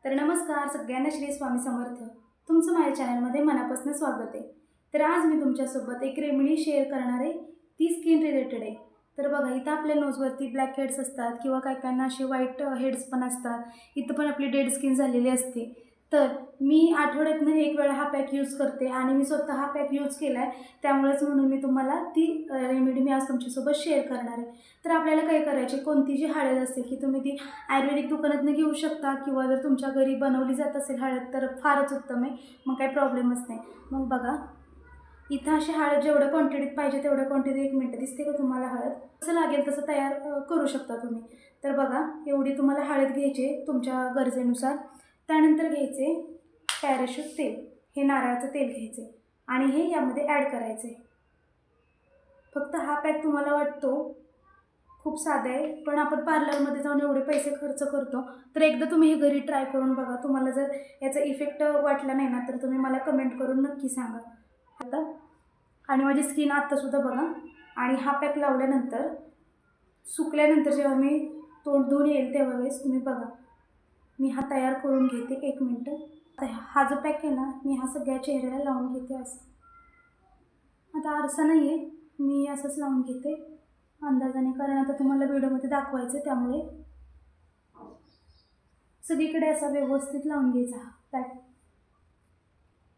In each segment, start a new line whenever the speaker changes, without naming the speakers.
तर नमस्कार सगळ्यांना, श्री स्वामी समर्थ. तुमचं माझ्या चॅनलमध्ये मनापासून स्वागत आहे. तर आज मी तुमच्यासोबत एक रेमेडी शेअर करणार आहे, ती स्किन रिलेटेड आहे. तर बघा, इथं आपल्या नोजवरती ब्लॅक हेड्स असतात किंवा काही काहींना असे व्हाईट हेड्स पण असतात. इथं पण आपली डेड स्किन झालेली असते. तर मी आठवड्यातून एक वेळा हा पॅक यूज करते आणि मी स्वतः हा पॅक यूज केला आहे. त्यामुळेच म्हणून मी तुम्हाला ती रेमेडी मी आज तुमच्यासोबत शेअर करणार आहे. तर आपल्याला काय करायचे, कोणती जी हळद असते की तुम्ही ती आयुर्वेदिक दुकानातून घेऊ शकता किंवा जर तुमच्या घरी बनवली जात असेल हळद तर फारच उत्तम आहे, मग काही प्रॉब्लेमच नाही. मग बघा, इथं अशी हळद जेवढ्या क्वांटिटीत पाहिजे तेवढ्या क्वांटिटीत, 1 मिनटं दिसते का तुम्हाला हळद, कसं लागेल तसं तयार करू शकता तुम्ही. तर बघा, एवढी तुम्हाला हळद घ्यायची तुमच्या गरजेनुसार. त्यानंतर घ्यायचे पॅराशूट तेल, हे नारळाचं तेल घ्यायचे आणि हे यामध्ये ॲड करायचे. फक्त हा पॅक तुम्हाला वाटतो खूप साधं आहे, पण आपण पार्लरमध्ये जाऊन एवढे पैसे खर्च करतो, तर एकदा तुम्ही हे घरी ट्राय करून बघा. तुम्हाला जर याचा इफेक्ट वाटला नाही ना, तर तुम्ही मला कमेंट करून नक्की सांगा. आता आणि माझी स्किन आत्तासुद्धा बघा, आणि हा पॅक लावल्यानंतर सुकल्यानंतर जेव्हा मी तोंड धुवून येईल तेव्हा वेळेस तुम्ही बघा, मी हा तयार करून घेते. 1 मिनटं. आता हा जो पॅक आहे ना, मी हा सगळ्या चेहऱ्याला लावून घेते. असं आता आरसा नाही आहे, मी असंच लावून घेते अंदाजाने, कारण आता तुम्हाला व्हिडिओमध्ये दाखवायचं, त्यामुळे सगळीकडे असा व्यवस्थित लावून घ्यायचा हा पॅक.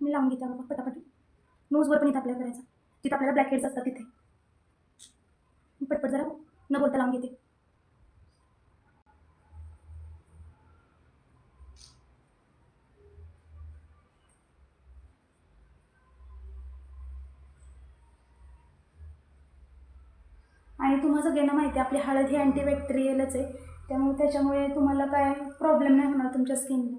मी लावून घेते बघा पटापट. नोजवर पण इथं अप्लाय करायचा, जिथं आपल्याला ब्लॅक हेड्स असतात तिथे. पटपट जरा न बोलता लावून घेते. आणि तुम्हाला सगळ्यांना माहिती आहे, आपली हळद ही अँटीबॅक्टेरियलच आहे, त्यामुळे त्याच्यामुळे तुम्हाला काय प्रॉब्लेम नाही होणार तुमच्या स्किनला.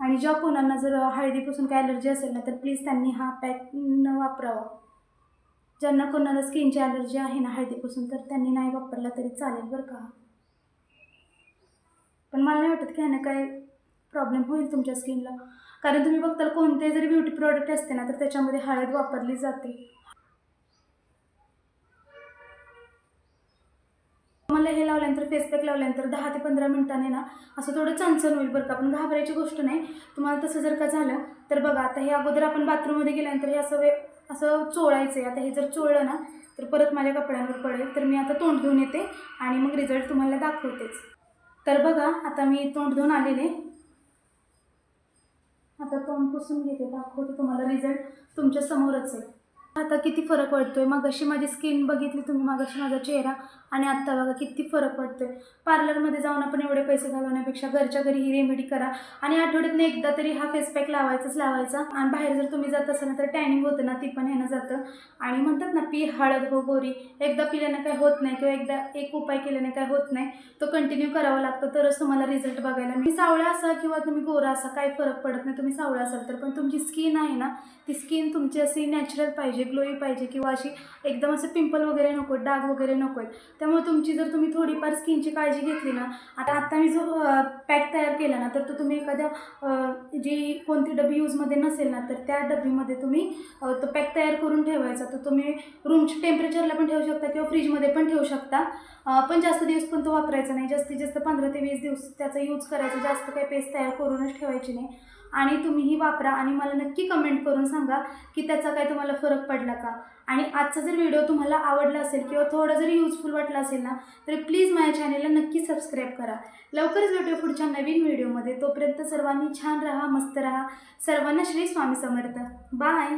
आणि ज्या कोणाला जर हळदीपासून काय ॲलर्जी असेल ना, तर प्लीज त्यांनी हा पॅक न वापरावा. ज्यांना कोणाला स्किनची ॲलर्जी आहे ना हळदीपासून, तर त्यांनी नाही वापरला तरी चालेल बरं का. पण मला नाही वाटत की ह्यानं काय प्रॉब्लेम होईल तुमच्या स्किनला, कारण तुम्ही बघताल कोणते जरी ब्युटी प्रॉडक्ट असते ना, तर त्याच्यामध्ये हळद वापरली जाते. मला हे लावल्यानंतर, फेस पॅक लावल्यानंतर 10 ते 15 मिनिटांनी ना असं थोडं चणचण होईल बरं का. पण घाबरायची गोष्ट नाही. तुम्हाला तसं जर का झालं तर बघा, आता हे अगोदर आपण बाथरूममध्ये गेल्यानंतर हे असं चोळायचं आहे. आता हे जर चोळलं ना तर परत माझ्या कपड्यांवर पडेल. तर मी आता तोंड धुवून येते आणि मग रिझल्ट तुम्हाला दाखवतेच. तर बघा, आता मी तोंड धुवून आलेले, आता तोंड पुसून घेते, दाखवते तुम्हाला रिझल्ट तुमच्या समोरच आहे. आता किती फरक पडतोय. मगाशी माझी स्किन बघितली तुम्ही, मगाशी माझा चेहरा, आणि आत्ता बघा किती फरक पडतोय. पार्लरमध्ये जाऊन आपण एवढे पैसे घालवण्यापेक्षा घरच्या घरी ही रेमेडी करा. आणि आठवड्यातून एकदा तरी हा फेस पॅक लावायचा. आणि बाहेर जर तुम्ही जात असाल ना, तर टॅनिंग होतं ना, ती पण ह्यानं जातं. आणि म्हणतात ना, पी हळद हो गोरी, एकदा पिल्यानं काय होत नाही, किंवा एकदा एक उपाय केल्याने काय होत नाही, तो कंटिन्यू करावा लागतो, तरच तुम्हाला रिझल्ट बघायला मिळेल. तुम्ही सावळा असा किंवा तुम्ही गोरा असा काही फरक पडत नाही. तुम्ही सावळा असाल तर, पण तुमची स्किन आहे ना, ती स्किन तुमची अशी नॅचरल पाहिजे, ग्लोई पाहिजे, किंवा अशी एकदम असं पिंपल वगैरे नको आहेत, डाग वगैरे नको आहेत. त्यामुळे तुमची जर तुम्ही थोडीफार स्किनची काळजी घेतली ना, आता मी जो पॅक तयार केला ना, तर तो तुम्ही एखाद्या जी कोणती डबी यूजमध्ये नसेल ना, तर त्या डबीमध्ये तुम्ही तो पॅक तयार करून ठेवायचा. तो तुम्ही रूमच्या टेम्परेचरला पण ठेवू शकता किंवा फ्रीजमध्ये पण ठेवू शकता. पण जास्त दिवस पण तो वापरायचा नाही. जास्तीत जास्त 15 ते 20 दिवस त्याचा यूज करायचा. जास्त काही पेस्ट तयार करूनच ठेवायची नाही. आणि तुम्हीही वापरा आणि मला नक्की कमेंट करून सांगा की त्याचा काय तुम्हाला फरक पडला का. आणि आजचा जर व्हिडिओ तुम्हाला आवडला असेल किंवा थोडा जरी यूजफुल वाटला असेल ना, तर प्लीज माझ्या चॅनलला नक्की सबस्क्राईब करा. लवकरच भेटूया पुढच्या नवीन व्हिडिओमध्ये. तोपर्यंत सर्वांनी छान राहा, मस्त राहा. सर्वांना श्री स्वामी समर्थ. बाय.